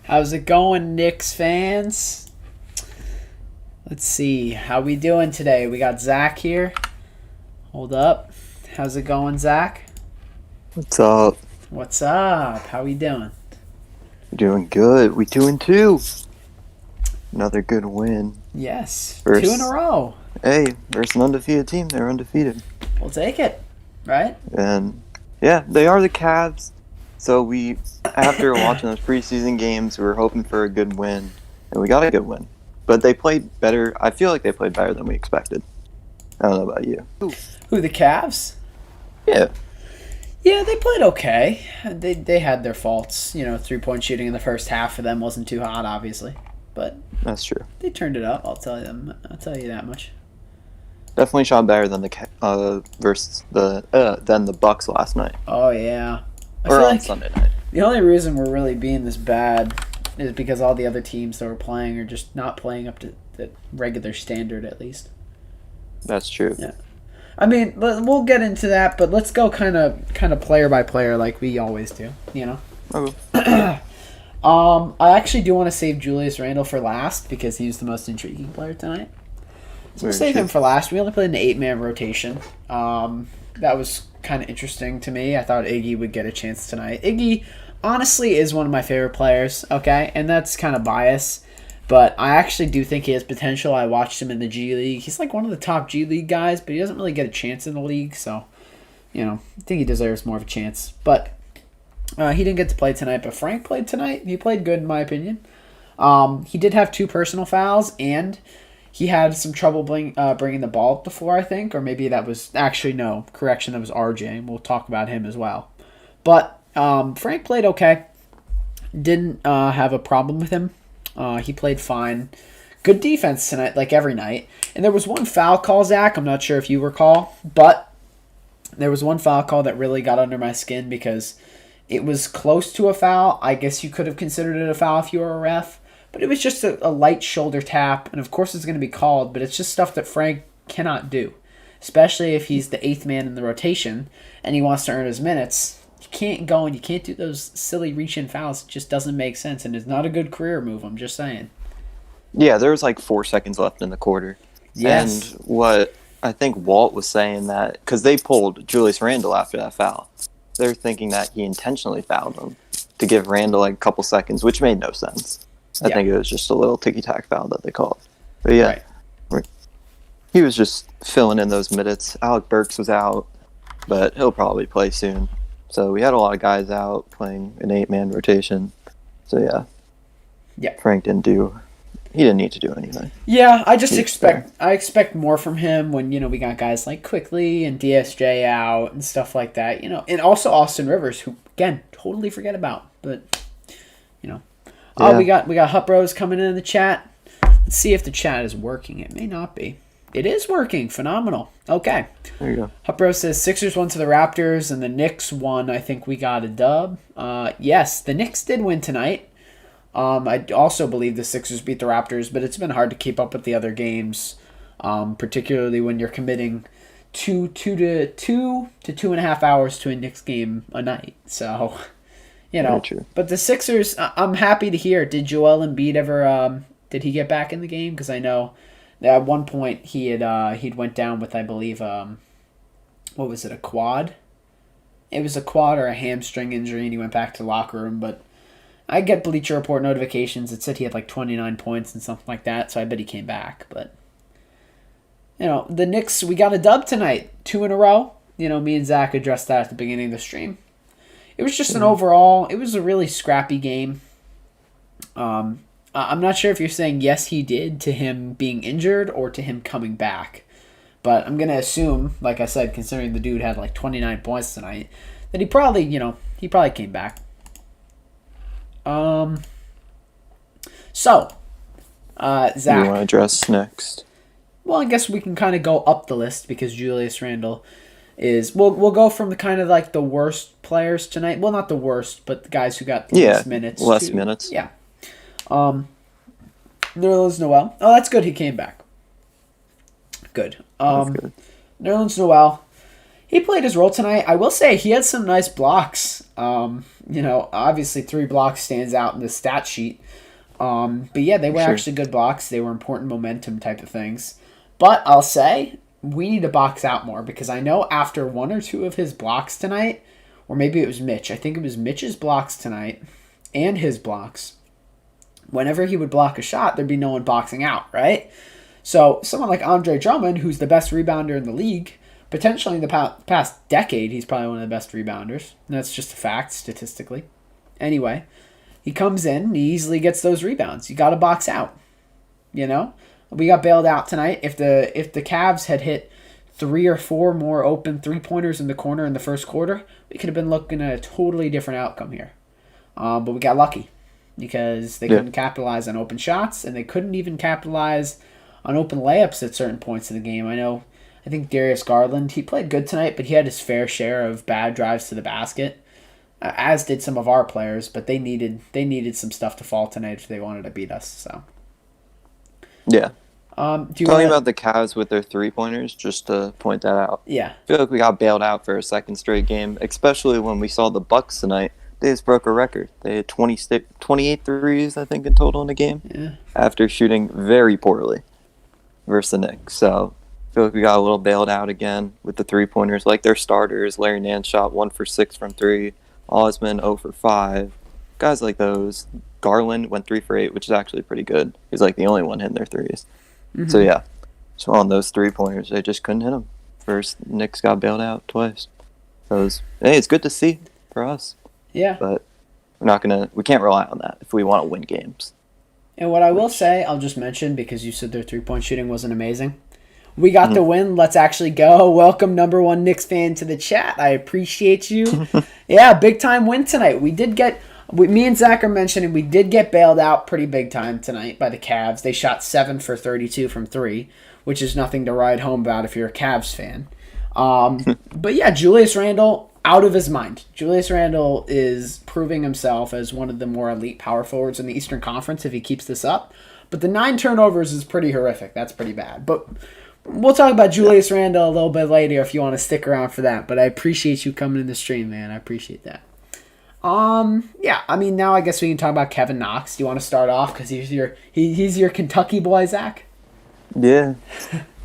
How's it going, Knicks fans? Let's see. How we doing today? We got Zach here. Hold up. How's it going, Zach? What's up? What's up? How we doing? We're doing good. We 2-2. Another good win. Yes. Versus, 2 in a row. Hey, versus an undefeated team. They're undefeated. We'll take it. Right? And, yeah, they are the CAVS. So after watching those preseason games, we were hoping for a good win. And we got a good win. But they played better. I feel like they played better than we expected. I don't know about you. Who, the Cavs? Yeah. Yeah, they played okay. They had their faults. 3-point shooting in the first half for them wasn't too hot, obviously. But That's true. they turned it up, I'll tell you that much. Definitely shot better than than the Bucks last night. Oh, yeah. I Or feel on like Sunday night. the only reason we're really being this bad is because all the other teams that we're playing are just not playing up to the regular standard, at least. That's true. Yeah. I mean, we'll get into that, but let's go kind of player by player like we always do, Okay. I actually do want to save Julius Randle for last because he's the most intriguing player tonight. So we'll save him for last. We only played an 8-man rotation. That was kind of interesting to me. I thought Iggy would get a chance tonight. Iggy, honestly, is one of my favorite players, okay? And that's kind of bias. But I actually do think he has potential. I watched him in the G League. He's like one of the top G League guys, but he doesn't really get a chance in the league. So, I think he deserves more of a chance. But he didn't get to play tonight, but Frank played tonight. He played good, in my opinion. He did have 2 personal fouls, and he had some trouble bringing the ball up the floor, I think. Or maybe that was... Actually, no. Correction, that was RJ. We'll talk about him as well. But Frank played okay. Didn't have a problem with him. He played fine. Good defense tonight, like every night. And there was one foul call, Zach. I'm not sure if you recall. But there was one foul call that really got under my skin because it was close to a foul. I guess you could have considered it a foul if you were a ref. But it was just a light shoulder tap. And of course it's going to be called. But it's just stuff that Frank cannot do. Especially if he's the 8th man in the rotation and he wants to earn his minutes. You can't go and you can't do those silly reach-in fouls. It just doesn't make sense, and it's not a good career move, I'm just saying. Yeah, there was like 4 seconds left in the quarter. Yes. And what I think Walt was saying that, because they pulled Julius Randle after that foul, they're thinking that he intentionally fouled him to give Randle like a couple seconds, which made no sense. I think it was just a little ticky-tack foul that they called. But yeah, he was just filling in those minutes. Alec Burks was out, but he'll probably play soon. So we had a lot of guys out playing an 8-man rotation. So yeah. Frank didn't need to do anything. Yeah, I expect more from him when, we got guys like Quickly and DSJ out and stuff like that, and also Austin Rivers, who again, totally forget about. But we got Hup Rose coming in the chat. Let's see if the chat is working. It may not be. It is working. Phenomenal. Okay. There you go. Hupro says Sixers won to the Raptors and the Knicks won. I think we got a dub. Yes, the Knicks did win tonight. I also believe the Sixers beat the Raptors, but it's been hard to keep up with the other games, particularly when you're committing 2 to 2.5 hours to a Knicks game a night. So, Very true. But the Sixers, I'm happy to hear. Did Joel Embiid ever? Did he get back in the game? Because I know. At one point, he'd went down with, I believe, what was it, a quad? It was a quad or a hamstring injury, and he went back to the locker room. But I get Bleacher Report notifications. It said he had like 29 points and something like that, so I bet he came back. But, the Knicks, we got a dub tonight, 2 in a row. Me and Zach addressed that at the beginning of the stream. It was just it was a really scrappy game. I'm not sure if you're saying yes, he did to him being injured or to him coming back. But I'm going to assume, like I said, considering the dude had like 29 points tonight, that he probably came back. So, Zach. You want to address next? Well, I guess we can kind of go up the list because Julius Randle is... We'll go from the kind of like the worst players tonight. Well, not the worst, but the guys who got the least minutes. Less minutes. Yeah. Nerlens Noel. Oh, that's good. He came back. Good. That's good. Nerlens Noel. He played his role tonight. I will say he had some nice blocks. Obviously 3 blocks stands out in the stat sheet. But yeah, they were actually good blocks. They were important momentum type of things. But I'll say we need to box out more because I know after 1 or 2 of his blocks tonight, or maybe it was Mitch. I think it was Mitch's blocks tonight and his blocks. Whenever he would block a shot, there'd be no one boxing out, right? So someone like Andre Drummond, who's the best rebounder in the league, potentially in the past decade, he's probably one of the best rebounders. And that's just a fact, statistically. Anyway, he comes in and he easily gets those rebounds. You got to box out. We got bailed out tonight. If the Cavs had hit 3 or 4 more open 3-pointers in the corner in the first quarter, we could have been looking at a totally different outcome here. But we got lucky because they couldn't capitalize on open shots, and they couldn't even capitalize on open layups at certain points in the game. I think Darius Garland, he played good tonight, but he had his fair share of bad drives to the basket, as did some of our players, but they needed some stuff to fall tonight if they wanted to beat us. So yeah. Talking about the Cavs with their 3-pointers, just to point that out. Yeah. I feel like we got bailed out for a second straight game, especially when we saw the Bucks tonight. They just broke a record. They had 28 threes, I think, in total in the game, after shooting very poorly versus the Knicks. So I feel like we got a little bailed out again with the 3-pointers. Like their starters, Larry Nance shot 1 for 6 from 3, Osman 0 for 5. Guys like those. Garland went 3 for 8, which is actually pretty good. He's like the only one hitting their threes. Mm-hmm. So yeah, so on those 3-pointers, they just couldn't hit them. First, Knicks got bailed out twice. So it's good to see for us. Yeah. But we can't rely on that if we want to win games. And what I will say, I'll just mention, because you said their 3-point shooting wasn't amazing. We got the win. Let's actually go. Welcome, number 1 Knicks fan, to the chat. I appreciate you. Yeah, big time win tonight. Me and Zach are mentioning we did get bailed out pretty big time tonight by the Cavs. They shot 7 for 32 from 3, which is nothing to ride home about if you're a Cavs fan. But yeah, Julius Randle, out of his mind. Julius Randle is proving himself as one of the more elite power forwards in the Eastern Conference if he keeps this up. But the 9 turnovers is pretty horrific. That's pretty bad. But we'll talk about Julius Randle a little bit later if you want to stick around for that. But I appreciate you coming in the stream, man. I appreciate that. Now I guess we can talk about Kevin Knox. Do you want to start off? Because he's your Kentucky boy, Zach? Yeah.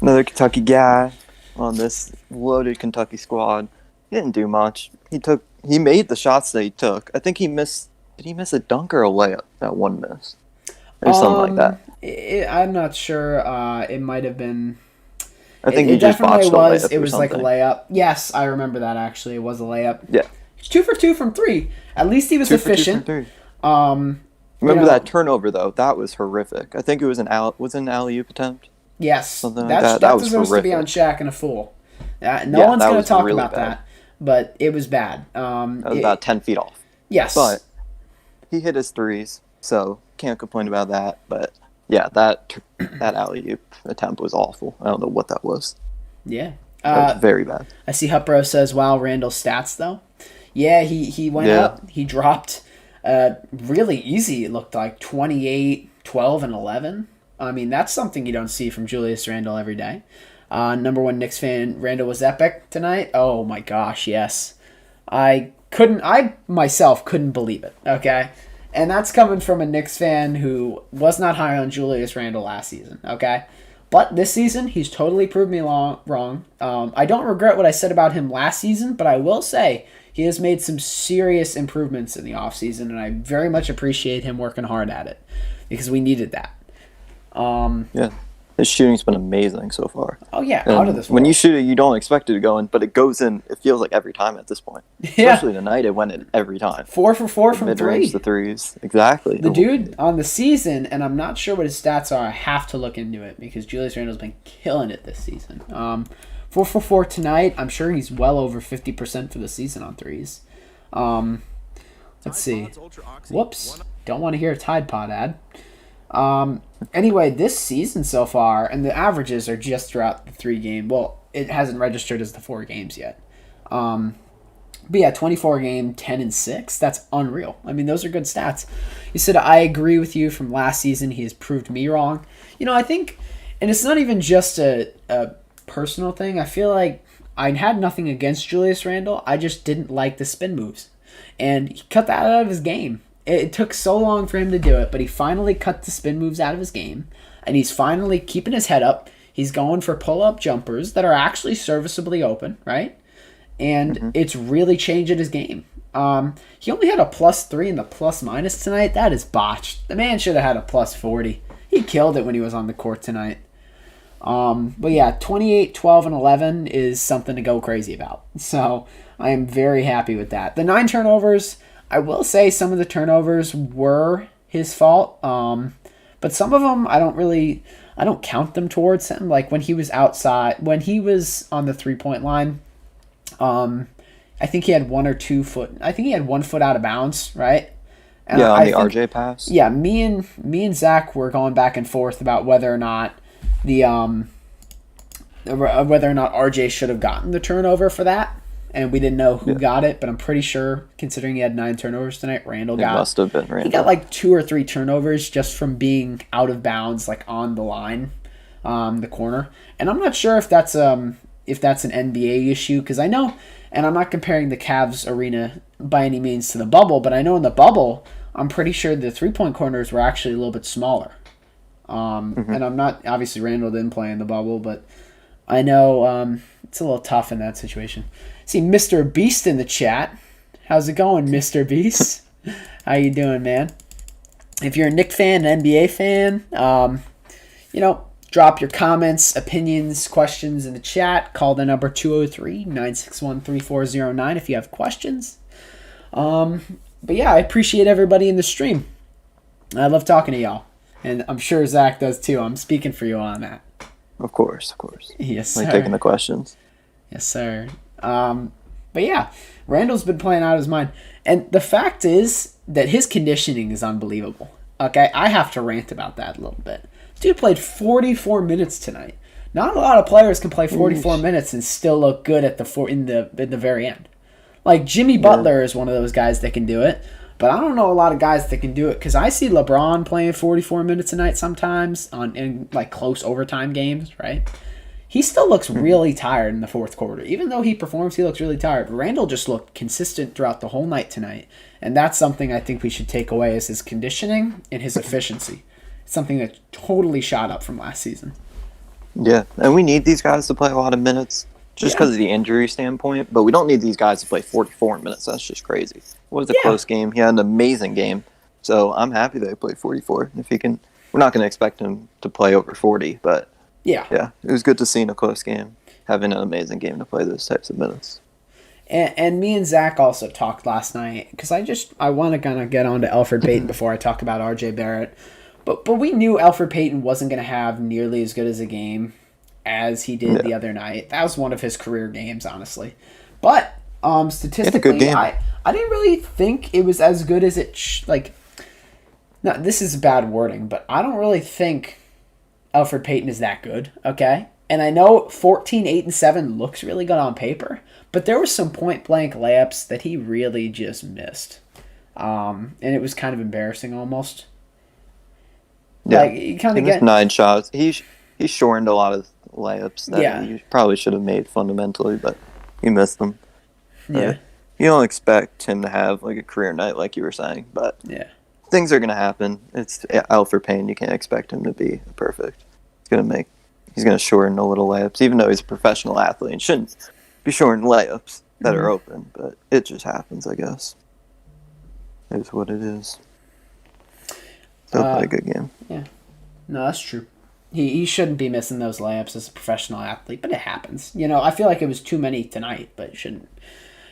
Another Kentucky guy on this loaded Kentucky squad. He didn't do much. He made the shots that he took. I think did he miss a dunk or a layup? That one miss. Or something like that. I'm not sure. It might have been. I think he just botched a layup. It was like a layup. Yes, I remember that actually. It was a layup. Yeah. 2 for 2 from 3. At least he was efficient. 2 for 2 from 3. Remember that turnover though? That was horrific. I think it was an alley-oop attempt. Yes, something like that. That was deserves horrific. to be on Shaq and a Fool. No one's going to talk really about that, but it was bad. That was about 10 feet off. Yes, but he hit his threes, so can't complain about that. But yeah, that alley-oop attempt was awful. I don't know what that was. Yeah, that was very bad. I see Hupro says, "Wow, Randle Stats though." Yeah, he went up. He dropped really easy. It looked like 28, 12, and 11. I mean, that's something you don't see from Julius Randle every day. Number 1 Knicks fan, Randle was epic tonight. Oh my gosh, yes. I myself couldn't believe it, okay? And that's coming from a Knicks fan who was not high on Julius Randle last season, okay? But this season, he's totally proved me wrong. I don't regret what I said about him last season, but I will say he has made some serious improvements in the offseason, and I very much appreciate him working hard at it because we needed that. Yeah. His shooting's been amazing so far. Oh, yeah, out of this world. When you shoot it, you don't expect it to go in, but it goes in, it feels like every time at this point. Yeah. Especially tonight, it went in every time. 4 for 4 from 3. Mid-range, the threes. Exactly. The dude on the season, and I'm not sure what his stats are, I have to look into it because Julius Randle's been killing it this season. 4 for 4 tonight. I'm sure he's well over 50% for the season on threes. Let's see. Whoops. Don't want to hear a Tide Pod ad. Anyway, this season so far, and the averages are just throughout the 3 game. Well, it hasn't registered as the 4 games yet. But yeah, 24 game, 10 and 6. That's unreal. I mean, those are good stats. You said, I agree with you from last season. He has proved me wrong. I think, and it's not even just a personal thing. I feel like I had nothing against Julius Randle. I just didn't like the spin moves. And he cut that out of his game. It took so long for him to do it, but he finally cut the spin moves out of his game. And he's finally keeping his head up. He's going for pull-up jumpers that are actually serviceably open, right? And it's really changing his game. He only had a +3 in the plus-minus tonight. That is botched. The man should have had a +40. He killed it when he was on the court tonight. But yeah, 28, 12, and 11 is something to go crazy about. So I am very happy with that. The 9 turnovers, I will say some of the turnovers were his fault. But some of them, I don't count them towards him. Like when he was outside, when he was on the 3-point line, I think he had 1 or 2 foot. I think he had 1 foot out of bounds, right? And yeah, on the RJ pass. Yeah, me and Zach were going back and forth about whether or not RJ should have gotten the turnover for that, and we didn't know who got it, but I'm pretty sure, considering he had 9 turnovers tonight, Randle got it. Must have been Randle. He got like 2 or 3 turnovers just from being out of bounds, like on the line, the corner. And I'm not sure if that's an NBA issue, because I know, and I'm not comparing the Cavs arena by any means to the bubble, but I know in the bubble, I'm pretty sure the 3-point corners were actually a little bit smaller. And I'm not, obviously Randle didn't play in the bubble, but I know it's a little tough in that situation. See Mr. Beast in the chat. How's it going, Mr. Beast? How you doing, man? If you're a Knick fan, an NBA fan, drop your comments, opinions, questions in the chat. Call the number 203-961-3409 if you have questions. But yeah, I appreciate everybody in the stream. I love talking to y'all. And I'm sure Zach does too. I'm speaking for you on that. Of course. Yes, sir. Like taking the questions. Yes, sir. But yeah, Randle's been playing out of his mind. And the fact is that his conditioning is unbelievable. Okay, I have to rant about that a little bit. Dude played 44 minutes tonight. Not a lot of players can play 44 minutes and still look good at in the very end. Like Jimmy Butler is one of those guys that can do it. But I don't know a lot of guys that can do it, because I see LeBron playing 44 minutes a night sometimes in like close overtime games, right? He still looks really tired in the fourth quarter. Even though he performs, he looks really tired. Randle just looked consistent throughout the whole night tonight. And that's something I think we should take away, is his conditioning and his efficiency. It's something that totally shot up from last season. Yeah, and we need these guys to play a lot of minutes. Just because of the injury standpoint, but we don't need these guys to play 44 minutes. That's just crazy. It was a close game. He had an amazing game, so I'm happy that he played 44. If he can, we're not going to expect him to play over 40, but yeah, it was good to see in a close game, having an amazing game to play those types of minutes. And me and Zach also talked last night, because I want to kind of get on to Alfred Payne before I talk about RJ Barrett, but we knew Alfred Payne wasn't going to have nearly as good as a game as he did the other night. That was one of his career games, honestly. But statistically, I didn't really think it was as good as it now, this is bad wording, but I don't really think Alfred Payne is that good, okay? And I know 14, 8, and 7 looks really good on paper, but there were some point-blank layups that he really just missed. And it was kind of embarrassing almost. Yeah, like, you kind of get 9 shots. He shortened a lot of layups that he probably should have made fundamentally, but he missed them. Yeah. You don't expect him to have like a career night like you were saying, but things are going to happen. It's Alfred Payne. You can't expect him to be perfect. He's going to shorten a little layups, even though he's a professional athlete and shouldn't be shortening layups that are open, but it just happens, I guess. It is what it is. Still play a good game. Yeah. No, that's true. He shouldn't be missing those layups as a professional athlete, but it happens. I feel like it was too many tonight, but it shouldn't.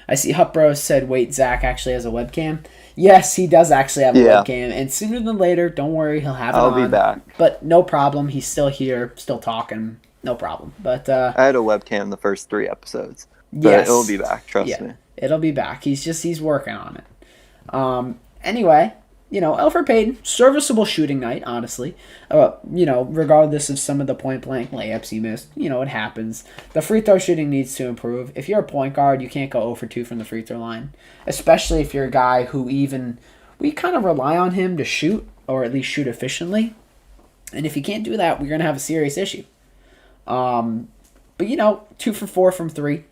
I see Hupbro said, wait, Zach actually has a webcam. Yes, he does actually have a webcam, and sooner than later, don't worry, he'll have it on. I'll be back. But no problem, he's still here, still talking, no problem. But I had a webcam the first 3 episodes, but it'll be back, trust me. It'll be back. He's working on it. Anyway, Alfred Payne, serviceable shooting night, honestly. Regardless of some of the point-blank layups he missed, it happens. The free throw shooting needs to improve. If you're a point guard, you can't go 0 for 2 from the free throw line, especially if you're a guy who we kind of rely on him to shoot, or at least shoot efficiently. And if you can't do that, we're going to have a serious issue. But 2 for 4 from 3,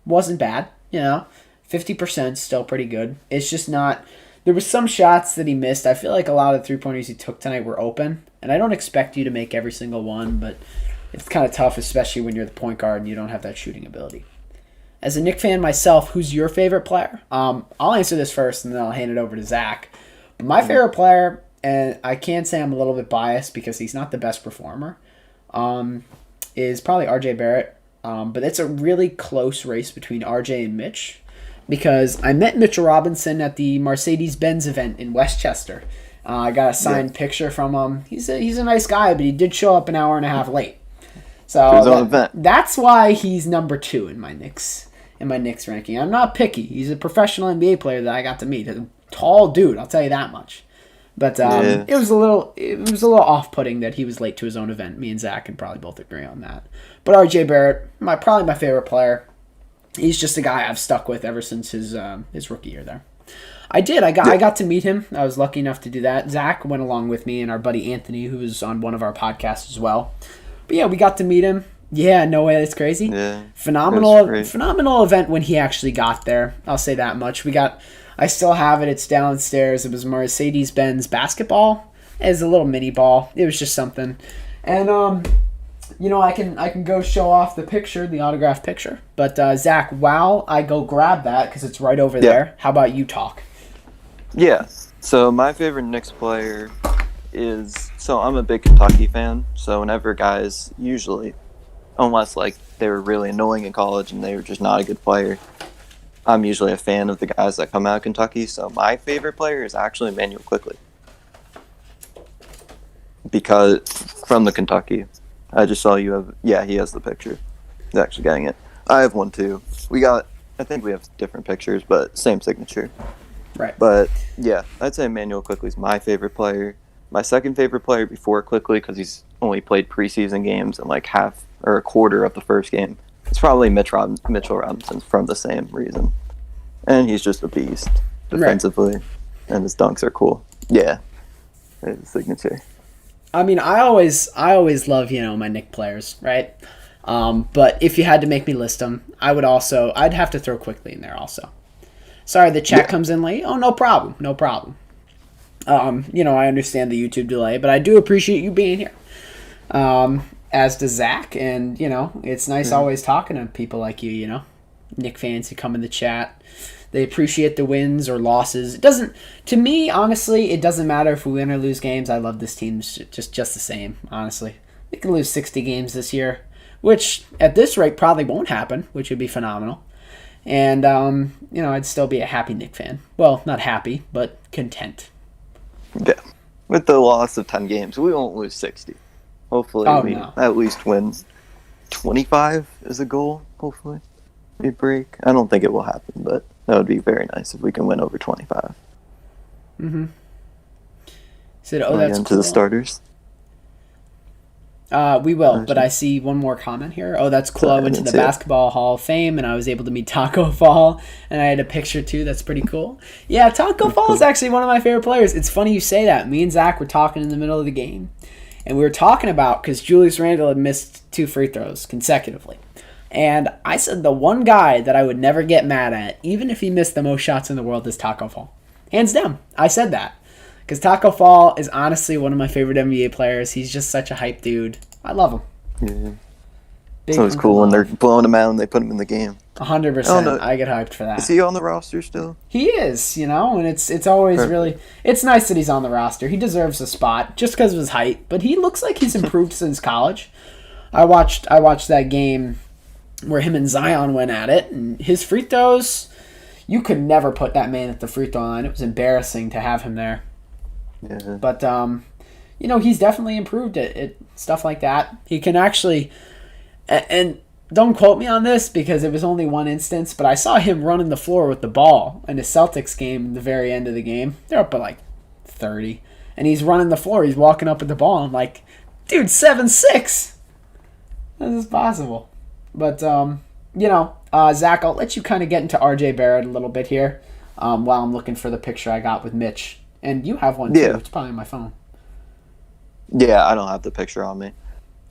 wasn't bad. 50% still pretty good. It's just not. There was some shots that he missed. I feel like a lot of the three-pointers he took tonight were open, and I don't expect you to make every single one, but it's kind of tough, especially when you're the point guard and you don't have that shooting ability. As a Knick fan myself, who's your favorite player? I'll answer this first, and then I'll hand it over to Zach. But my favorite player, and I can say I'm a little bit biased because he's not the best performer, is probably RJ Barrett. But it's a really close race between RJ and Mitch, because I met Mitchell Robinson at the Mercedes-Benz event in Westchester. I got a signed picture from him. He's a nice guy, but he did show up an hour and a half late. So that's why he's number 2 in my Knicks ranking. I'm not picky. He's a professional NBA player that I got to meet. A tall dude, I'll tell you that much. But it was a little off-putting that he was late to his own event. Me and Zach can probably both agree on that. But RJ Barrett, probably my favorite player. He's just a guy I've stuck with ever since his rookie year there. I got to meet him. I was lucky enough to do that. Zach went along with me and our buddy Anthony, who was on one of our podcasts as well. But yeah, we got to meet him. Yeah, no way, that's crazy. Yeah, phenomenal event when he actually got there. I'll say that much. I still have it. It's downstairs. It was Mercedes-Benz basketball. It was a little mini ball. It was just something. And I can go show off the picture, the autographed picture. But Zach, while I go grab that because it's right over there, how about you talk? Yeah. So my favorite Knicks player I'm a big Kentucky fan. So whenever guys usually, unless they were really annoying in college and they were just not a good player, I'm usually a fan of the guys that come out of Kentucky. So my favorite player is actually Emmanuel Quickley, because from the Kentucky. I just saw you have. Yeah, he has the picture. He's actually getting it. I have one too. I think we have different pictures, but same signature. Right. But yeah, I'd say Emmanuel Quickley's my favorite player. My second favorite player before Quickley, because he's only played preseason games and half or a quarter of the first game, it's probably Mitchell Robinson from the same reason. And he's just a beast defensively, and his dunks are cool. Yeah, his signature. I always love, my Knick players, right? But if you had to make me list them, I'd have to throw Quickley in there also. Sorry, the chat comes in late. Oh, no problem. I understand the YouTube delay, but I do appreciate you being here. As does Zach, and, it's nice always talking to people like you, Knick fans who come in the chat. They appreciate the wins or losses. To me, honestly, it doesn't matter if we win or lose games. I love this team just the same, honestly. They can lose 60 games this year, which at this rate probably won't happen, which would be phenomenal. And, I'd still be a happy Knick fan. Well, not happy, but content. Yeah. With the loss of 10 games, we won't lose 60. Hopefully we at least win 25 is a goal, hopefully. We break. I don't think it will happen, but that would be very nice if we can win over 25. Mm-hmm. That's into the starters. We will, but I see one more comment here. Oh, that's cool. I went to the Basketball Hall of Fame, and I was able to meet Taco Fall, and I had a picture, too. That's pretty cool. Yeah, Taco Fall is actually one of my favorite players. It's funny you say that. Me and Zach were talking in the middle of the game, and we were talking about, because Julius Randle had missed 2 free throws consecutively. And I said the one guy that I would never get mad at, even if he missed the most shots in the world, is Taco Fall. Hands down. I said that. Because Taco Fall is honestly one of my favorite NBA players. He's just such a hype dude. I love him. Yeah. So it's cool when they're blowing him out and they put him in the game. 100%. I get hyped for that. Is he on the roster still? He is, and it's always really... It's nice that he's on the roster. He deserves a spot just because of his height. But he looks like he's improved since college. I watched that game where him and Zion went at it, and his free throws, you could never put that man at the free throw line. It was embarrassing to have him there. Yeah. But, he's definitely improved at stuff like that. He can actually, and don't quote me on this because it was only one instance, but I saw him running the floor with the ball in the Celtics game at the very end of the game. They're up by 30, and he's running the floor. He's walking up with the ball. I'm like, dude, 7'6". How is this possible? But, Zach, I'll let you kind of get into RJ Barrett a little bit here while I'm looking for the picture I got with Mitch. And you have one, too. It's probably on my phone. Yeah, I don't have the picture on me.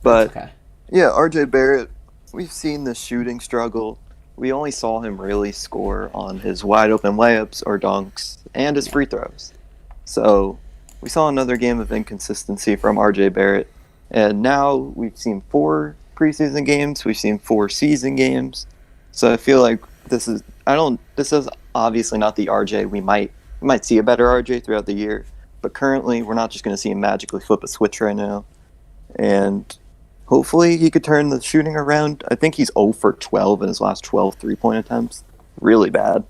But, okay. Yeah, RJ Barrett, we've seen the shooting struggle we only saw him really score on his wide open layups or dunks and his free throws. So we saw another game of inconsistency from RJ Barrett. And now we've seen 4 preseason games, we've seen 4 season games. So I feel like this is obviously not the RJ we might see a better RJ throughout the year, but currently we're not just going to see him magically flip a switch right now. And hopefully he could turn the shooting around. I think he's 0 for 12 in his last 12 three-point attempts. Really bad.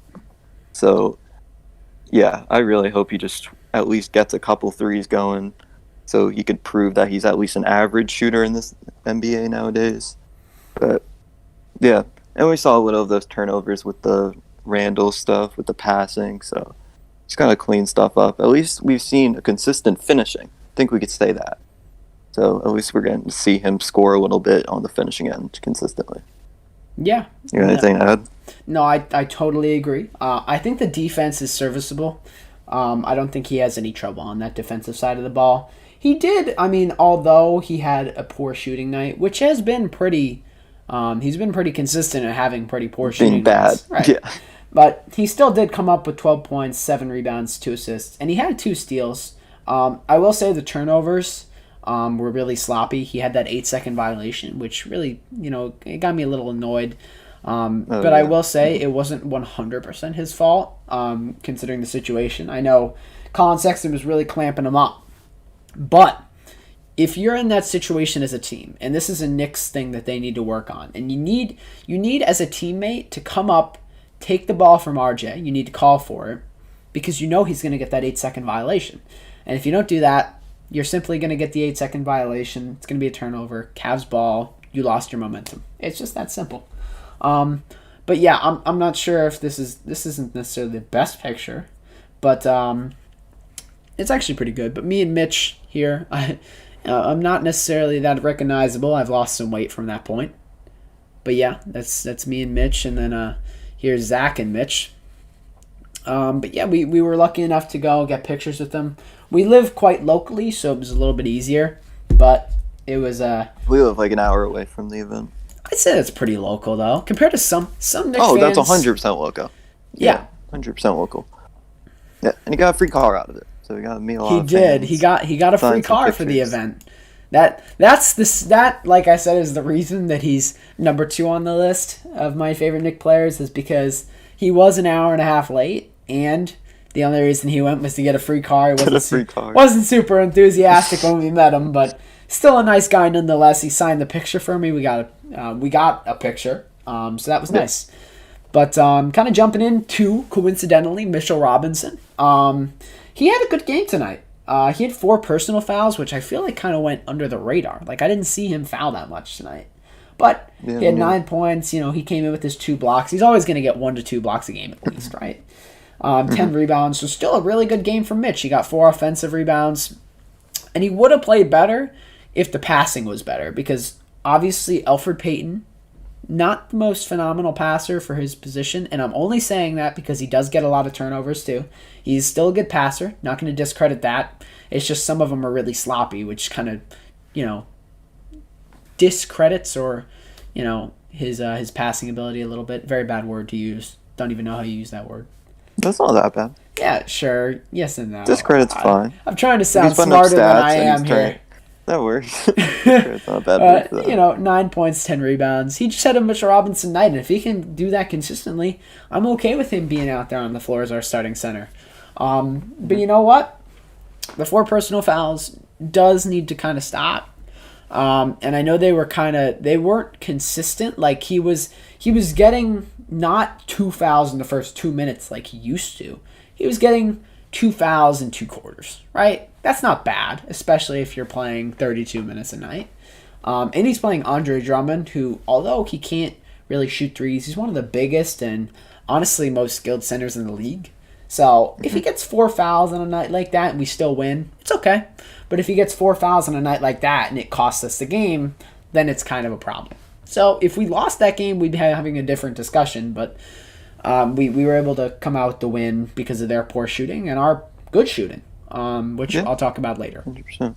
So, yeah, I really hope he just at least gets a couple threes going so he could prove that he's at least an average shooter in this NBA nowadays. But, yeah, and we saw a little of those turnovers with the Randle stuff, with the passing, so just got to clean stuff up. At least we've seen a consistent finishing. I think we could say that. So at least we're going to see him score a little bit on the finishing end consistently. Yeah. You got anything to add? No, I totally agree. I think the defense is serviceable. I don't think he has any trouble on that defensive side of the ball. He did, although he had a poor shooting night, which has been pretty, he's been pretty consistent at having pretty poor shooting Being bad. nights. Right. Yeah. But he still did come up with 12 points, 7 rebounds, 2 assists, and he had 2 steals. I will say the turnovers were really sloppy. He had that 8-second violation, which really, it got me a little annoyed. But I will say it wasn't 100% his fault, considering the situation. I know Colin Sexton was really clamping him up. But if you're in that situation as a team, and this is a Knicks thing that they need to work on, and you need as a teammate to come up, take the ball from RJ. You need to call for it because he's going to get that 8-second violation. And if you don't do that, you're simply going to get the 8-second violation. It's going to be a turnover. Cavs ball. You lost your momentum. It's just that simple. But yeah, I'm not sure if this isn't necessarily the best picture, but it's actually pretty good. But me and Mitch here, I'm not necessarily that recognizable. I've lost some weight from that point. But yeah, that's me and Mitch, and then here's Zach and Mitch. But yeah, we were lucky enough to go get pictures with them. We live quite locally, so it was a little bit easier. But it was we live like an hour away from the event. I'd say it's pretty local though, compared to some Knicks fans. Oh, that's 100% local. Yeah, 100% local. Yeah, and he got a free car out of it, so he got a meal. He did. He got a free car for the event. That like I said is the reason that he's number 2 on the list of my favorite Knicks players is because he was an hour and a half late, and the only reason he went was to get a free car. He wasn't super enthusiastic when we met him, but still a nice guy nonetheless. He signed the picture for me. We got a picture, so that was nice. But kind of jumping into, coincidentally, Mitchell Robinson. He had a good game tonight. He had 4 personal fouls, which I feel like kind of went under the radar. Like, I didn't see him foul that much tonight. But he had 9 points. He came in with his 2 blocks. He's always going to get 1 to 2 blocks a game at least, right? 10 rebounds. So still a really good game from Mitch. He got 4 offensive rebounds. And he would have played better if the passing was better. Because, obviously, Alfred Payne, not the most phenomenal passer for his position. And I'm only saying that because he does get a lot of turnovers, too. He's still a good passer. Not going to discredit that. It's just some of them are really sloppy, which kind of, discredits or, his passing ability a little bit. Very bad word to use. Don't even know how you use that word. That's not that bad. Yeah, sure. Yes and no. Discredit's fine. I'm trying to sound smarter than I am here. That works. It's not a bad word for that. 9 points, 10 rebounds. He just had a Mitchell Robinson night, and if he can do that consistently, I'm okay with him being out there on the floor as our starting center. But you know what? The 4 personal fouls does need to kind of stop. And I know they weren't consistent. Like he was getting not 2 fouls in the first 2 minutes like he used to. He was getting 2 fouls in 2 quarters, right? That's not bad, especially if you're playing 32 minutes a night. And he's playing Andre Drummond, who, although he can't really shoot threes, he's one of the biggest and honestly most skilled centers in the league. So if he gets 4 fouls on a night like that and we still win, it's okay. But if he gets 4 fouls on a night like that and it costs us the game, then it's kind of a problem. So if we lost that game, we'd be having a different discussion. But we were able to come out with the win because of their poor shooting and our good shooting, which I'll talk about later. 100%.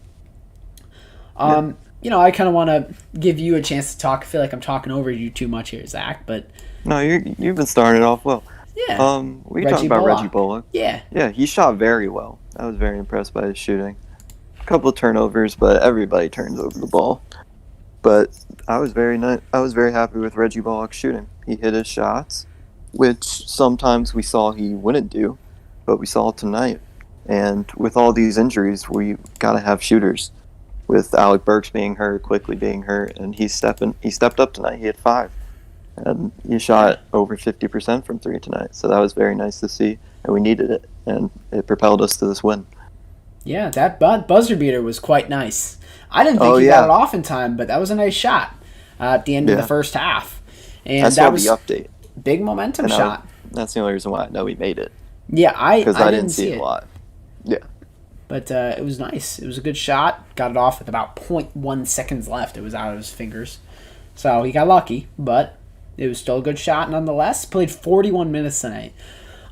I kind of want to give you a chance to talk. I feel like I'm talking over you too much here, Zach, but No, you've been starting it off well. yeah. We talked about Reggie Bullock. Yeah. Yeah, he shot very well. I was very impressed by his shooting. A couple of turnovers, but everybody turns over the ball. But I was very happy with Reggie Bullock's shooting. He hit his shots, which sometimes we saw he wouldn't do, but we saw it tonight. And with all these injuries, we gotta have shooters. With Alec Burks being hurt, quickly being hurt, and he stepped up tonight. He had 5, and he shot over 50% from 3 tonight. So that was very nice to see, and we needed it, and it propelled us to this win. Yeah, that buzzer beater was quite nice. I didn't think he got it off in time, but that was a nice shot at the end of the first half. And that was the update. Big momentum shot. That's the only reason why I know we made it. Yeah, I didn't see it live. Yeah. But it was nice. It was a good shot. Got it off with about 0.1 seconds left. It was out of his fingers. So he got lucky, but it was still a good shot nonetheless. Played 41 minutes tonight.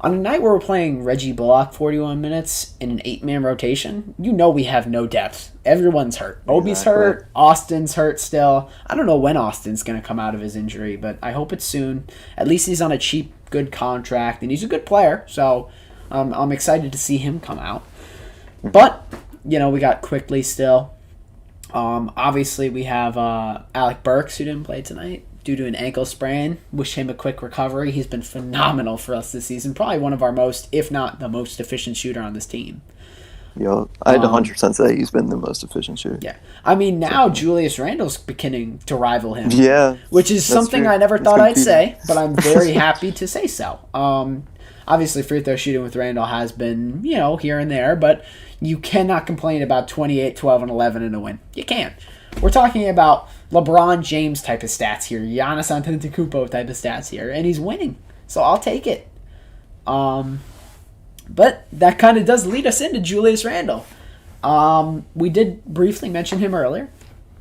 On a night where we're playing Reggie Bullock 41 minutes in an 8-man rotation, we have no depth. Everyone's hurt. Obi's hurt. Austin's hurt still. I don't know when Austin's going to come out of his injury, but I hope it's soon. At least he's on a cheap, good contract, and he's a good player, so I'm excited to see him come out. But, we got Quickly still. Obviously, we have Alec Burks, who didn't play tonight due to an ankle sprain. Wish him a quick recovery. He's been phenomenal for us this season. Probably one of our most, if not the most efficient shooter on this team. Yeah, I'd 100% say he's been the most efficient shooter. Yeah. I mean, now Julius Randle's beginning to rival him. Yeah. Which is something I never thought I'd say, but I'm very happy to say so. Obviously, free throw shooting with Randle has been, here and there, but you cannot complain about 28, 12, and 11 in a win. You can't. We're talking about LeBron James type of stats here, Giannis Antetokounmpo type of stats here, and he's winning. So I'll take it. But that kind of does lead us into Julius Randle. We did briefly mention him earlier,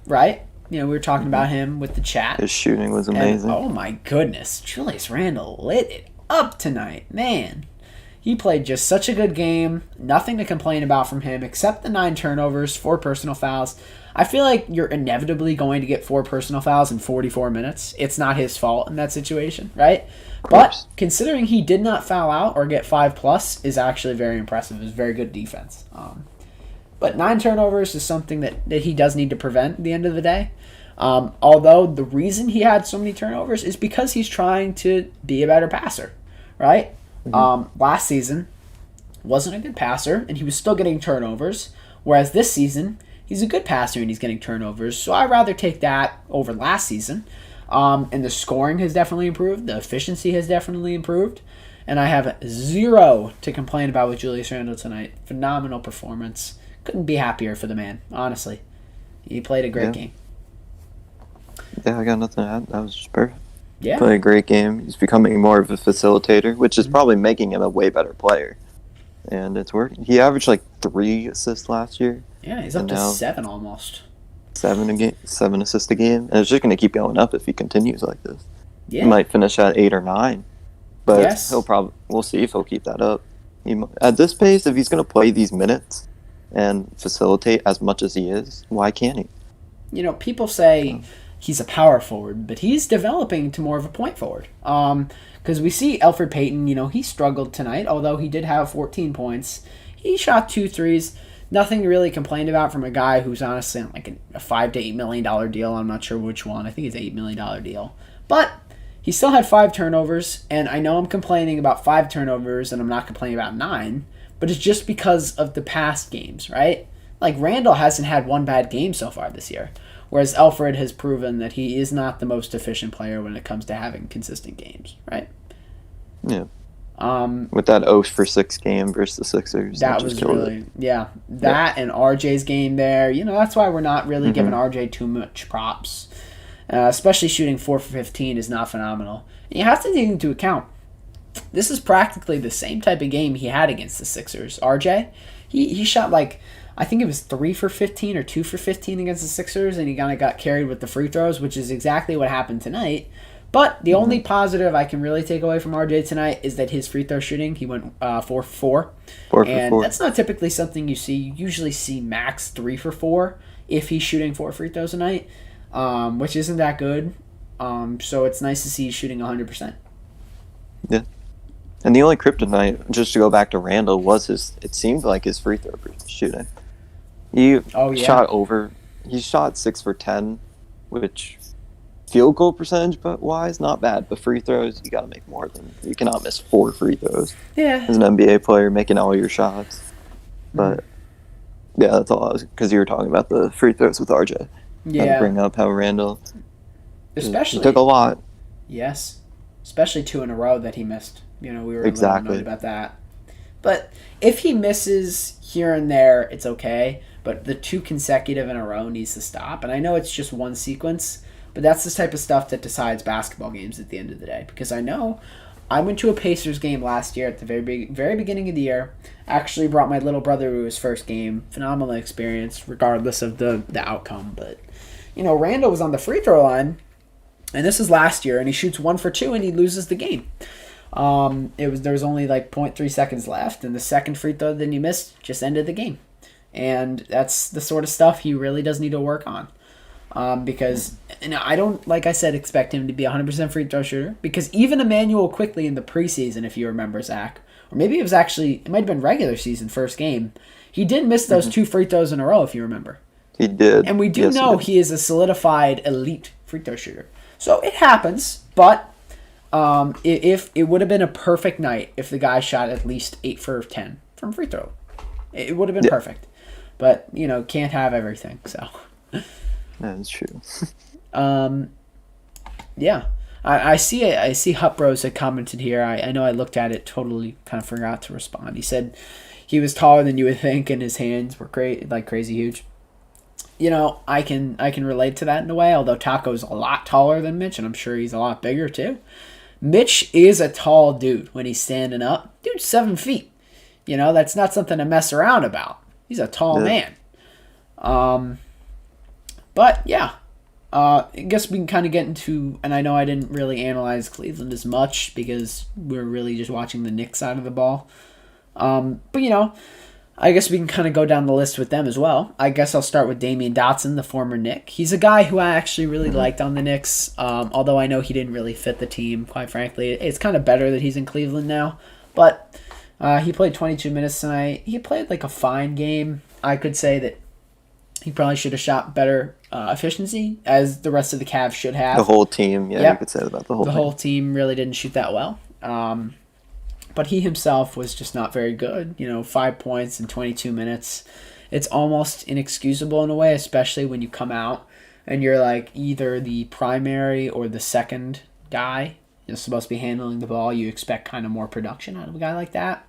right? We were talking about him with the chat. His shooting was amazing. And, oh my goodness, Julius Randle lit it up tonight, man. He played just such a good game. Nothing to complain about from him except the 9 turnovers, 4 personal fouls. I feel like you're inevitably going to get 4 personal fouls in 44 minutes. It's not his fault in that situation, right? But considering he did not foul out or get 5+ is actually very impressive. It was very good defense. But 9 turnovers is something that he does need to prevent at the end of the day. Although the reason he had so many turnovers is because he's trying to be a better passer, right? Last season wasn't a good passer, and he was still getting turnovers, whereas this season he's a good passer and he's getting turnovers. So I'd rather take that over last season. And the scoring has definitely improved. The efficiency has definitely improved. And I have 0 to complain about with Julius Randle tonight. Phenomenal performance. Couldn't be happier for the man, honestly. He played a great game. Yeah, I got nothing to add. That was just perfect. Yeah. Played a great game. He's becoming more of a facilitator, which is probably making him a way better player. And it's working. He averaged 3 assists last year. Yeah, he's up to 7 almost. 7 assists a game. And it's just going to keep going up if he continues like this. Yeah. He might finish at 8 or 9. But yes. We'll see if he'll keep that up. At this pace, if he's going to play these minutes and facilitate as much as he is, why can't he? People say he's a power forward, but he's developing to more of a point forward. Because we see Alfred Payne, he struggled tonight, although he did have 14 points. He shot 2 threes. Nothing to really complain about from a guy who's honestly on a $5 to $8 million deal. I'm not sure which one. I think it's an $8 million deal. But he still had 5 turnovers, and I know I'm complaining about 5 turnovers, and I'm not complaining about 9, but it's just because of the past games, right? Randle hasn't had one bad game so far this year, whereas Alfred has proven that he is not the most efficient player when it comes to having consistent games, right? Yeah. With that 0 for 6 game versus the Sixers. That was really, and RJ's game there. That's why we're not really giving RJ too much props. Especially shooting 4 for 15 is not phenomenal. And you have to take into account, this is practically the same type of game he had against the Sixers. RJ, he shot I think it was 3 for 15 or 2 for 15 against the Sixers, and he kind of got carried with the free throws, which is exactly what happened tonight. But the only positive I can really take away from RJ tonight is that his free throw shooting, he went 4 for 4. 4 for and 4. That's not typically something you see. You usually see max 3 for 4 if he's shooting 4 free throws a night, which isn't that good. So it's nice to see he's shooting 100%. Yeah. And the only kryptonite, just to go back to Randle, was it seemed like his free throw shooting. He shot 6 for 10, which field goal percentage wise, not bad. But free throws, you got to make more than, you cannot miss 4 free throws. Yeah. As an NBA player, making all your shots. But yeah, that's all I was, because you were talking about the free throws with RJ. Yeah. Bring up how Randle, especially he took a lot. Yes, especially 2 in a row that he missed. We were Exactly. a little annoyed about that. But if he misses here and there, it's okay. But the 2 consecutive in a row needs to stop. And I know it's just one sequence, but that's the type of stuff that decides basketball games at the end of the day. Because I know I went to a Pacers game last year at the very beginning of the year. Actually brought my little brother to his first game. Phenomenal experience, regardless of the outcome. But, Randle was on the free throw line, and this is last year, and he shoots 1 for 2, and he loses the game. There was only like 0.3 seconds left, and the second free throw that he missed just ended the game. And that's the sort of stuff he really does need to work on. Because I don't, like I said, expect him to be a 100% free throw shooter. Because even Emmanuel Quickly in the preseason, if you remember, Zach, or maybe it might have been regular season first game, he did miss those 2 free throws in a row, if you remember. He did. And we do know he is a solidified elite free throw shooter. So it happens, but if it would have been a perfect night if the guy shot at least 8 for 10 from free throw. It would have been perfect. But, can't have everything, so. That's true. Yeah. I see Hut Bros had commented here. I know I looked at it, totally kind of forgot to respond. He said he was taller than you would think, and his hands were crazy huge. I can relate to that in a way, although Taco's a lot taller than Mitch, and I'm sure he's a lot bigger too. Mitch is a tall dude when he's standing up. Dude's 7 feet. That's not something to mess around about. He's a tall man. But yeah, I guess we can kind of get into, and I know I didn't really analyze Cleveland as much because we're really just watching the Knicks side of the ball. But I guess we can kind of go down the list with them as well. I guess I'll start with Damian Dotson, the former Knick. He's a guy who I actually really liked on the Knicks, although I know he didn't really fit the team, quite frankly. It's kind of better that he's in Cleveland now. But he played 22 minutes tonight. He played like a fine game. I could say that he probably should have shot better efficiency, as the rest of the Cavs should have. The whole team, you could say that about the whole team. The whole team really didn't shoot that well. But he himself was just not very good. 5 points in 22 minutes. It's almost inexcusable in a way, especially when you come out and you're like either the primary or the second guy. You're supposed to be handling the ball. You expect kind of more production out of a guy like that.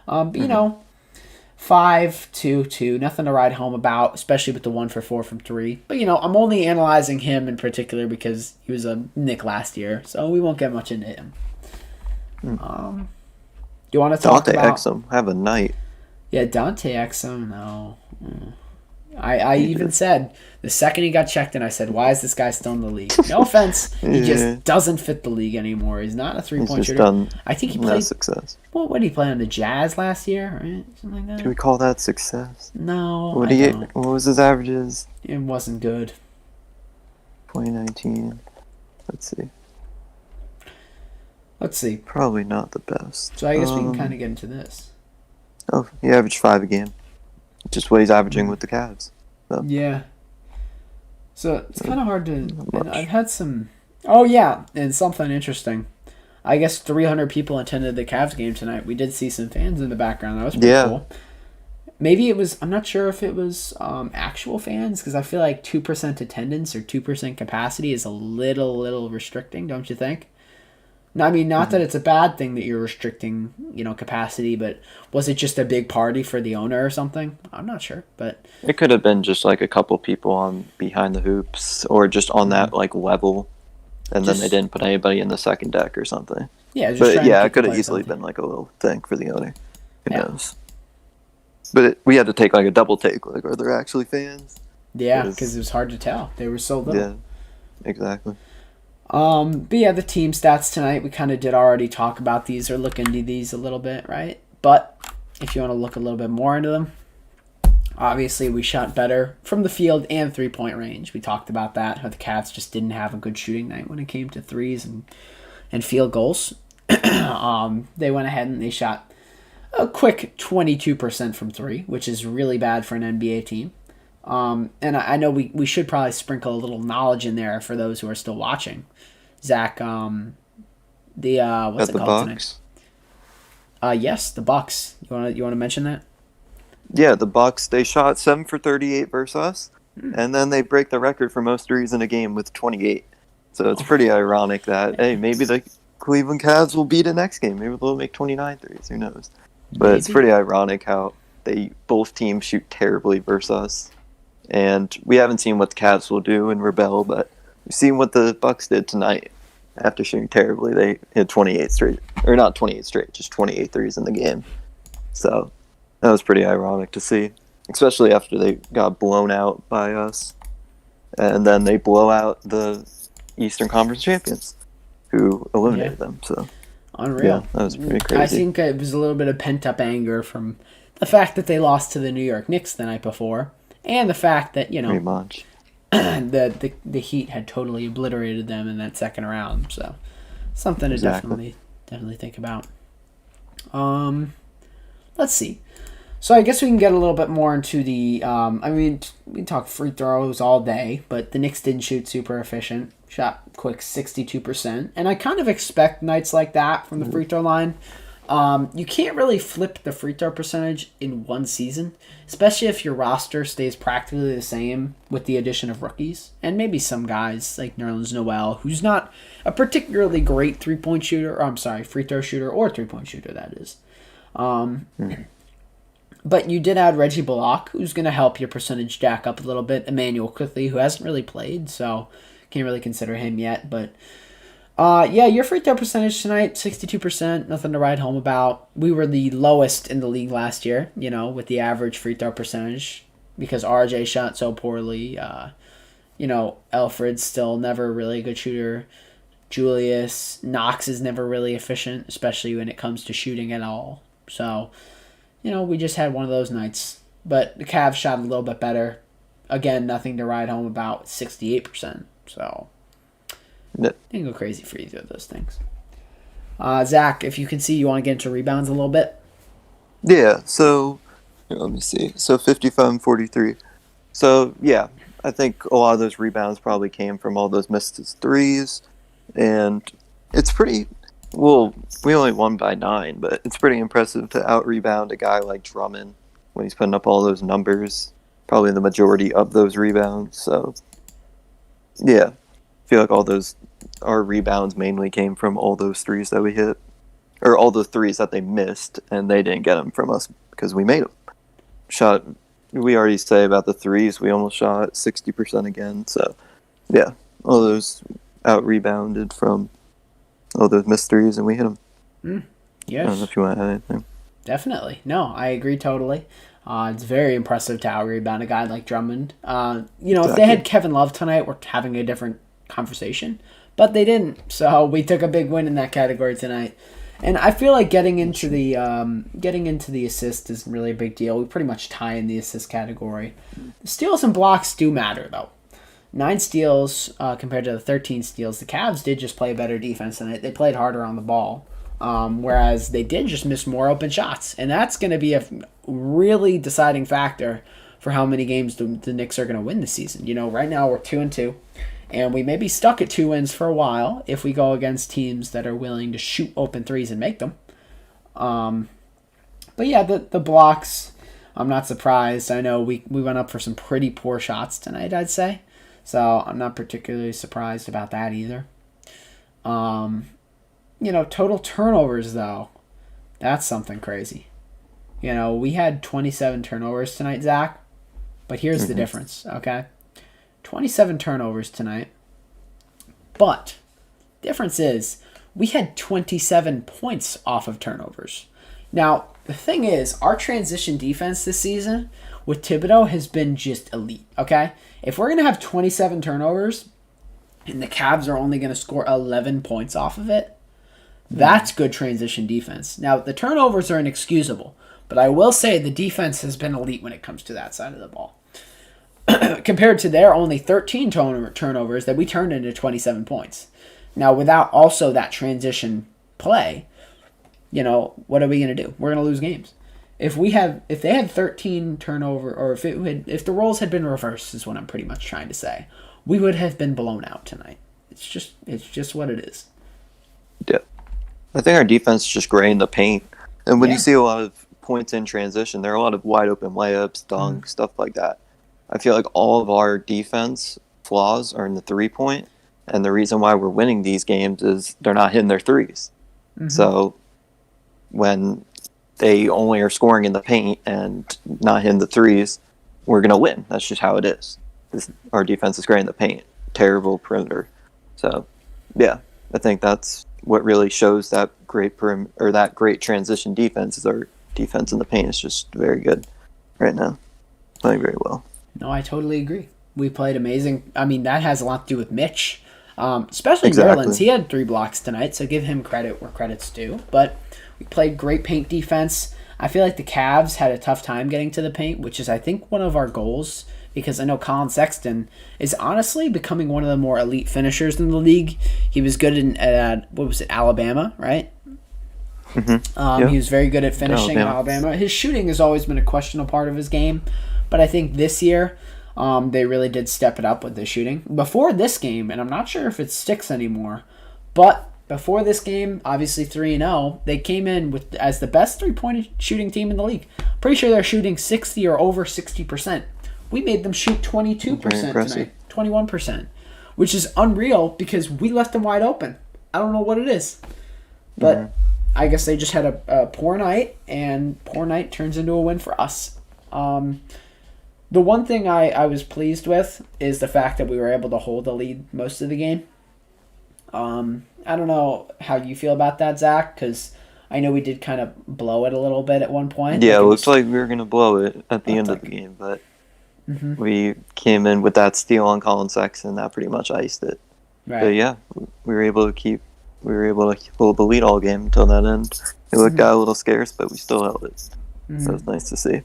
But 5-2-2, nothing to write home about, especially with the 1 for 4 from 3. But, I'm only analyzing him in particular because he was a Knick last year, so we won't get much into him. Do you want to talk Dante about... Exum, have a night. Yeah, Dante Exum, no. I even said, the second he got checked in, I said, why is this guy still in the league? No offense, he just doesn't fit the league anymore. He's not a three-point shooter. I think he played... No success. Well, what did he play on the Jazz last year? Right? Something like that? Can we call that success? No, What was his averages? It wasn't good. 2019. Let's see. Probably not the best. So I guess we can kind of get into this. Oh, he averaged 5 a game. Just what he's averaging with the Cavs. So. Yeah. So it's kind of hard to... And I've had some... Oh, yeah, and something interesting. I guess 300 people attended the Cavs game tonight. We did see some fans in the background. That was pretty cool. Maybe it was... I'm not sure if it was actual fans, because I feel like 2% attendance or 2% capacity is a little restricting, don't you think? I mean, not that it's a bad thing that you're restricting, capacity, but was it just a big party for the owner or something? I'm not sure, but... It could have been just like a couple people on behind the hoops or just on that level, and then they didn't put anybody in the second deck or something. Yeah, but yeah, it could have easily been like a little thing for the owner. Who knows? But we had to take like a double take, like, are there actually fans? Yeah, because it was hard to tell. They were so little. Yeah, exactly. But yeah, the team stats tonight, we kind of did already talk about these or look into these a little bit, right? But if you want to look a little bit more into them, obviously we shot better from the field and 3-point range. We talked about that, how the Cavs just didn't have a good shooting night when it came to threes and field goals. They went ahead and they shot a quick 22% from three, which is really bad for an NBA team. And I know we should probably sprinkle a little knowledge in there for those who are still watching. Zach, what's it called Bucks? tonight? Yes, the Bucks. You wanna mention that? Yeah, the Bucks, they shot 7 for 38 versus us, and then they break the record for most threes in a game with 28. So it's pretty ironic that, hey, maybe the Cleveland Cavs will beat the next game. Maybe they'll make 29 threes. Who knows? But Maybe. It's pretty ironic how both teams shoot terribly versus us. And we haven't seen what the Cavs will do and rebel, but we've seen what the Bucks did tonight. After shooting terribly, they hit 28 straight. Or not 28 straight, just 28 threes in the game. So that was pretty ironic to see, especially after they got blown out by us. And then they blow out the Eastern Conference champions, who eliminated them. So Unreal. Yeah, that was pretty crazy. I think it was a little bit of pent-up anger from the fact that they lost to the New York Knicks the night before, and the fact that, pretty much. the Heat had totally obliterated them in that second round. So something to definitely think about. Let's see. So I guess we can get a little bit more into the. We can talk free throws all day, but the Knicks didn't shoot super efficient. Shot quick 62%, and I kind of expect nights like that from the free throw line. You can't really flip the free throw percentage in one season, especially if your roster stays practically the same with the addition of rookies and maybe some guys like Nerlens Noel, who's not a particularly great free throw shooter, or 3-point shooter, that is. But you did add Reggie Bullock, who's going to help your percentage jack up a little bit. Emmanuel Quickly, who hasn't really played, so can't really consider him yet. But your free throw percentage tonight, 62%, nothing to write home about. We were the lowest in the league last year, with the average free throw percentage, because RJ shot so poorly. Alfred's still never really a good shooter. Julius, Knox is never really efficient, especially when it comes to shooting at all. So, we just had one of those nights. But the Cavs shot a little bit better. Again, nothing to write home about, 68%. So, didn't go crazy for either of those things. Zach, if you can see, you want to get into rebounds a little bit? Yeah, so let me see. So 55 and 43. So, yeah, I think a lot of those rebounds probably came from all those missed threes. And it's pretty... Well, we only won by 9, but it's pretty impressive to out-rebound a guy like Drummond when he's putting up all those numbers. Probably the majority of those rebounds. So, yeah, I feel like our rebounds mainly came from all those threes that we hit. Or all the threes that they missed, and they didn't get them from us because we made them. We already say about the threes, we almost shot 60% again. So, yeah, all those out-rebounded from all those missed threes, and we hit them. Yes. I don't know if you want to add anything. Definitely. No, I agree totally. It's very impressive to out-rebound a guy like Drummond. If they had Kevin Love tonight, we're having a different conversation. But they didn't, so we took a big win in that category tonight. And I feel like getting into the assist isn't really a big deal. We pretty much tie in the assist category. The steals and blocks do matter, though. 9 steals compared to the 13 steals. The Cavs did just play better defense tonight. They played harder on the ball, whereas they did just miss more open shots. And that's going to be a really deciding factor for how many games the Knicks are going to win this season. Right now we're 2-2, and we may be stuck at 2 wins for a while if we go against teams that are willing to shoot open threes and make them. But yeah, the blocks, I'm not surprised. I know we went up for some pretty poor shots tonight, I'd say. So I'm not particularly surprised about that either. Total turnovers, though, that's something crazy. We had 27 turnovers tonight, Zach, but here's the difference, okay? 27 turnovers tonight, but difference is we had 27 points off of turnovers. Now, the thing is, our transition defense this season with Thibodeau has been just elite, okay? If we're going to have 27 turnovers, and the Cavs are only going to score 11 points off of it. That's good transition defense. Now, the turnovers are inexcusable, but I will say the defense has been elite when it comes to that side of the ball. Compared to their only 13 turnovers that we turned into 27 points. Now, without also that transition play, what are we going to do? We're going to lose games. If they had 13 turnover, or if the roles had been reversed, is what I'm pretty much trying to say, we would have been blown out tonight. It's just what it is. Yeah. I think our defense is just great in the paint. And when you see a lot of points in transition, there are a lot of wide open layups, dunks, stuff like that. I feel like all of our defense flaws are in the 3-point. And the reason why we're winning these games is they're not hitting their threes. Mm-hmm. So when they only are scoring in the paint and not hitting the threes, we're going to win. That's just how it is. Our defense is great in the paint. Terrible perimeter. So, yeah, I think that's what really shows that great that great transition defense is our defense in the paint is just very good right now. Playing very well. No, I totally agree. We played amazing. I mean, that has a lot to do with Mitch, especially Nerlens. He had 3 blocks tonight, so give him credit where credit's due. But we played great paint defense. I feel like the Cavs had a tough time getting to the paint, which is, I think, one of our goals, because I know Colin Sexton is honestly becoming one of the more elite finishers in the league. He was good at Alabama, right? Mm-hmm. He was very good at finishing Alabama. His shooting has always been a questionable part of his game, but I think this year they really did step it up with the shooting. Before this game, and I'm not sure if it sticks anymore, but before this game, obviously 3-0, they came in as the best 3-point shooting team in the league. Pretty sure they're shooting 60 or over 60%. We made them shoot 22% tonight, 21%, which is unreal because we left them wide open. I don't know what it is, but I guess they just had a poor night, and poor night turns into a win for us. The one thing I was pleased with is the fact that we were able to hold the lead most of the game. I don't know how you feel about that, Zach, because I know we did kind of blow it a little bit at one point. Yeah, it looked like we were going to blow it at the end of the game, but we came in with that steal on Colin Sexton that pretty much iced it. Right. But yeah, we were able to hold the lead all game until that end. It looked got a little scarce, but we still held it. So it was nice to see.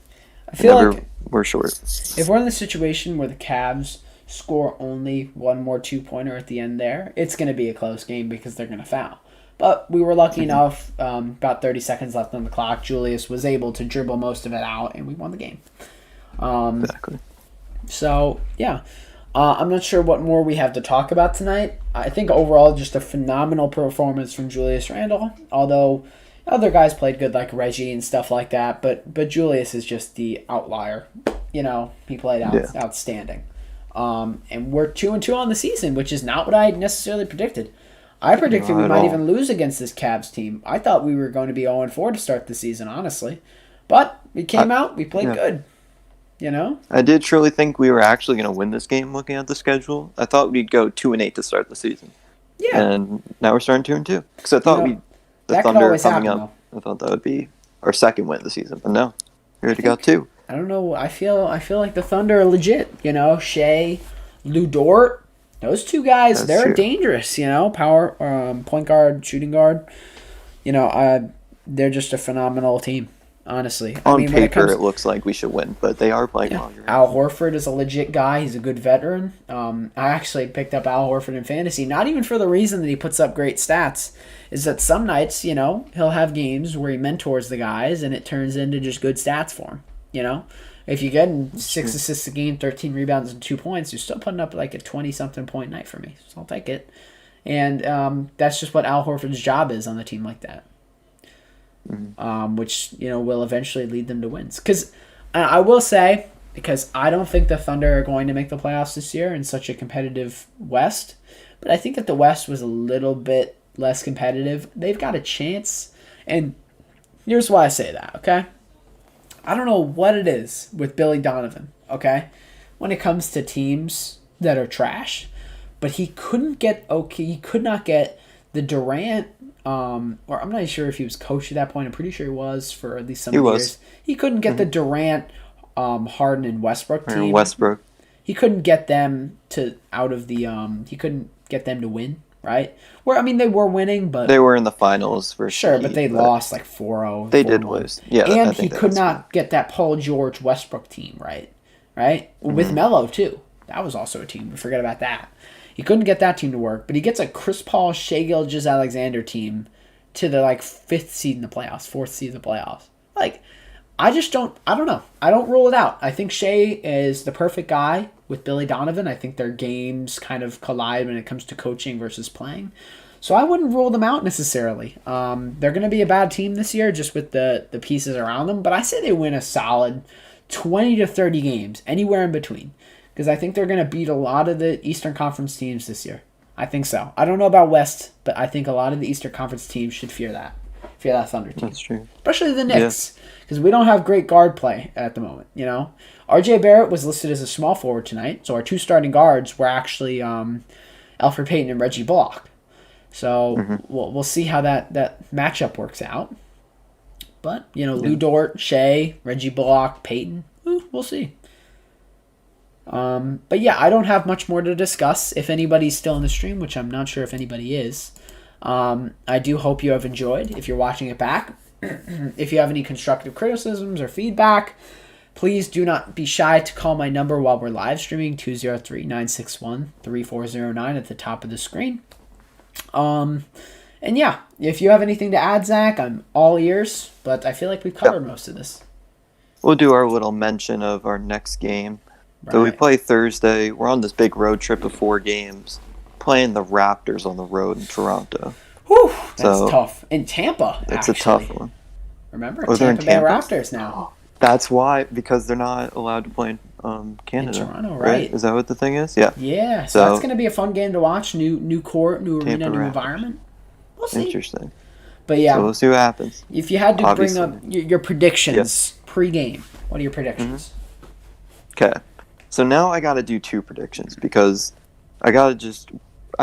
I feel like we're short. If we're in the situation where the Cavs score only one more 2-pointer at the end there, it's going to be a close game because they're going to foul. But we were lucky enough, about 30 seconds left on the clock, Julius was able to dribble most of it out, and we won the game. Exactly. So, yeah. I'm not sure what more we have to talk about tonight. I think overall just a phenomenal performance from Julius Randle, although other guys played good like Reggie and stuff like that, but Julius is just the outlier. He played outstanding. And we're 2-2 on the season, which is not what I necessarily predicted. I predicted we might even lose against this Cavs team. I thought we were going to be 0-4 to start the season, honestly. But we came out, we played good. I did truly think we were actually going to win this game looking at the schedule. I thought we'd go 2-8 to start the season. Yeah. And now we're starting 2-2. Because I thought the Thunder coming up, I thought that would be our second win of the season. But no, we already got 2. I don't know. I feel like the Thunder are legit. Shea, Lou Dort, those 2 guys, they're dangerous. Power, point guard, shooting guard. They're just a phenomenal team. Honestly, on paper, it looks like we should win, but they are playing well. Al Horford is a legit guy. He's a good veteran. I actually picked up Al Horford in fantasy, not even for the reason that he puts up great stats. Is that some nights, he'll have games where he mentors the guys, and it turns into just good stats for him. If you get 6 assists a game, 13 rebounds, and 2 points, you're still putting up like a 20-something point night for me. So I'll take it. And that's just what Al Horford's job is on a team like that. Which will eventually lead them to wins. Because I will say, because I don't think the Thunder are going to make the playoffs this year in such a competitive West, but I think that the West was a little bit less competitive. They've got a chance, and here's why I say that. Okay, I don't know what it is with Billy Donovan. Okay, when it comes to teams that are trash, but he could not get the Durant. Or I'm not sure if he was coach at that point. I'm pretty sure he was for at least some years. He couldn't get the Durant, Harden, and Westbrook team. Westbrook. He couldn't get them out of the. He couldn't get them to win, right? Where, I mean, they were winning, but... They were in the finals for sure, but they lost like 4-0. They did lose. Yeah, and he could not get that Paul George Westbrook team right? With Melo, too. That was also a team. We forget about that. He couldn't get that team to work, but he gets a Chris Paul, Shai Gilgeous-Alexander team to the, like, 5th seed in the playoffs, 4th seed in the playoffs. Like, I don't know. I don't rule it out. I think Shai is the perfect guy with Billy Donovan. I think their games kind of collide when it comes to coaching versus playing. So I wouldn't rule them out necessarily. They're going to be a bad team this year just with the pieces around them, but I say they win a solid 20 to 30 games, anywhere in between, because I think they're going to beat a lot of the Eastern Conference teams this year. I think so. I don't know about West, but I think a lot of the Eastern Conference teams should fear that Thunder team. That's true. Especially the Knicks, because we don't have great guard play at the moment, you know? RJ Barrett was listed as a small forward tonight, so our 2 starting guards were actually Alfred Payne and Reggie Bullock. So we'll see how that matchup works out. But, you know, Lou Dort, Shea, Reggie Bullock, Peyton, we'll see. But yeah, I don't have much more to discuss. If anybody's still in the stream, which I'm not sure if anybody is, I do hope you have enjoyed. If you're watching it back, if you have any constructive criticisms or feedback, please do not be shy to call my number while we're live streaming, 203-961-3409 at the top of the screen. And yeah, if you have anything to add, Zach, I'm all ears, but I feel like we've covered most of this. We'll do our little mention of our next game. Right. So we play Thursday. We're on this big road trip of 4 games, playing the Raptors on the road in Toronto. Whew, that's tough. In Tampa, It's a tough one. Remember, Tampa Bay Raptors now. That's why, because they're not allowed to play in Canada. In Toronto, right? Is that what the thing is? Yeah. Yeah, so that's going to be a fun game to watch. New court, new arena, Tampa new Raptors. Environment. We'll see. Interesting. But yeah. So we'll see what happens. If you had to bring up your predictions pre-game, what are your predictions? Okay. So now I got to do 2 predictions because I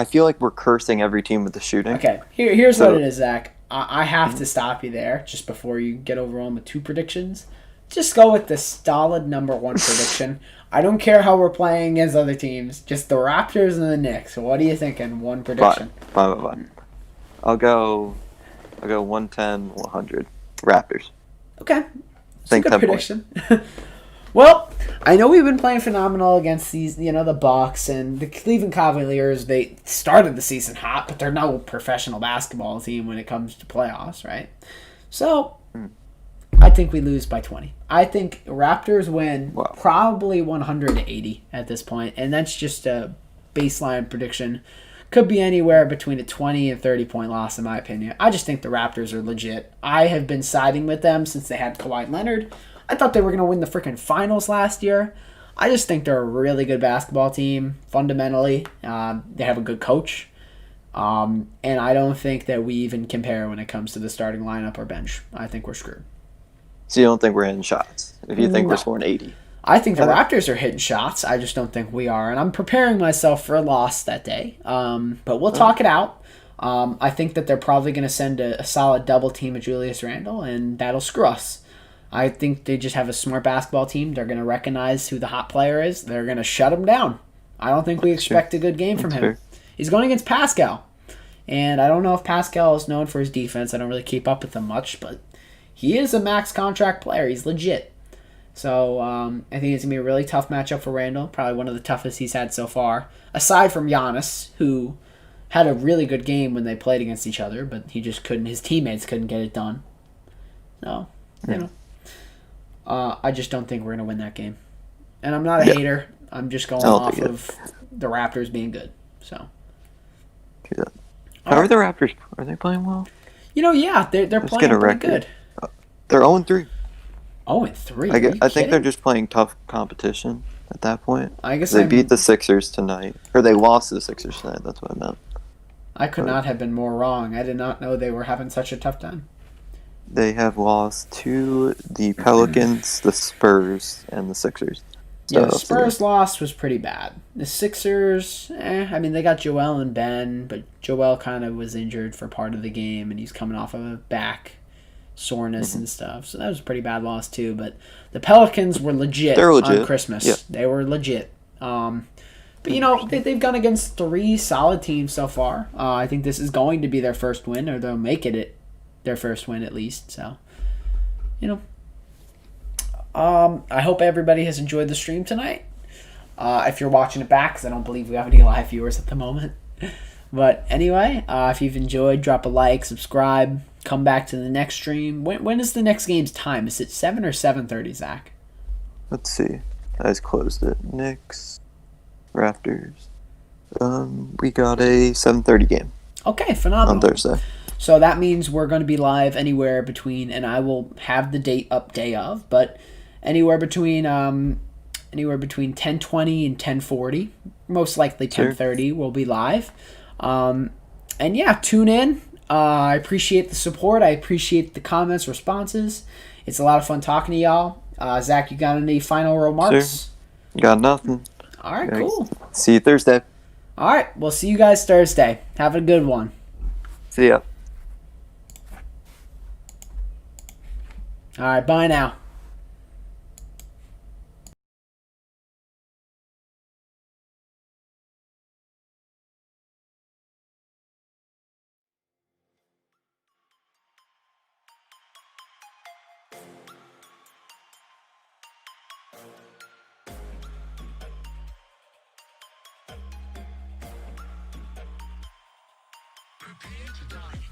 feel like we're cursing every team with the shooting. Okay. Here's what it is, Zach. I have to stop you there just before you get overwhelmed with 2 predictions. Just go with the solid number 1 prediction. I don't care how we're playing against other teams. Just the Raptors and the Knicks. So what are you thinking? 1 prediction. Fine. I'll go 110, 100. Raptors. Okay. That's a good prediction. Well, I know we've been playing phenomenal against these, the Bucks and the Cleveland Cavaliers. They started the season hot, but they're no professional basketball team when it comes to playoffs, right? So, I think we lose by 20. I think Raptors win probably 180 at this point, and that's just a baseline prediction. Could be anywhere between a 20 and 30-point loss, in my opinion. I just think the Raptors are legit. I have been siding with them since they had Kawhi Leonard. I thought they were going to win the freaking finals last year. I just think they're a really good basketball team, fundamentally. They have a good coach. And I don't think that we even compare when it comes to the starting lineup or bench. I think we're screwed. So you don't think we're hitting shots? If you think we're scoring 80? I think the Raptors are hitting shots. I just don't think we are. And I'm preparing myself for a loss that day. But we'll talk it out. I think that they're probably going to send a solid double team of Julius Randle, and that'll screw us. I think they just have a smart basketball team. They're going to recognize who the hot player is. They're going to shut him down. I don't think we expect a good game from him. Fair. He's going against Pascal. And I don't know if Pascal is known for his defense. I don't really keep up with him much, but he is a max contract player. He's legit. So I think it's going to be a really tough matchup for Randle. Probably one of the toughest he's had so far. Aside from Giannis, who had a really good game when they played against each other, but he just couldn't. His teammates couldn't get it done. So, I just don't think we're going to win that game. And I'm not a hater. I'm just going off of the Raptors being good. So. How are the Raptors? Are they playing well? They're playing pretty good. They're 0-3. 0-3? I think they're just playing tough competition at that point. I guess they beat the Sixers tonight. Or they lost to the Sixers tonight. That's what I meant. I could not have been more wrong. I did not know they were having such a tough time. They have lost to the Pelicans, the Spurs, and the Sixers. So the Spurs loss was pretty bad. The Sixers, they got Joel and Ben, but Joel kind of was injured for part of the game, and he's coming off of a back soreness and stuff. So that was a pretty bad loss, too. But the Pelicans were legit, on Christmas. Yeah. They were legit. But, you know, they've gone against 3 solid teams so far. I think this is going to be their first win, or they'll make it their first win at least. So, you know, I hope everybody has enjoyed the stream tonight. If you're watching it back, because I don't believe we have any live viewers at the moment. But anyway, if you've enjoyed, drop a like, subscribe, come back to the next stream. When is the next game's time? Is it 7 or 7:30, Zach? Let's see. I just closed it. Knicks, Raptors. We got a 7:30 game. Okay, phenomenal. On Thursday. So that means we're going to be live anywhere between, and I will have the date up day of, but anywhere between 10:20 and 10:40. Most likely 10:30 we'll be live. And yeah, tune in. I appreciate the support. I appreciate the comments, responses. It's a lot of fun talking to y'all. Zach, you got any final remarks? Sure. Got nothing. All right, cool. See you Thursday. All right, we'll see you guys Thursday. Have a good one. See ya. All right, bye now. Prepare to die.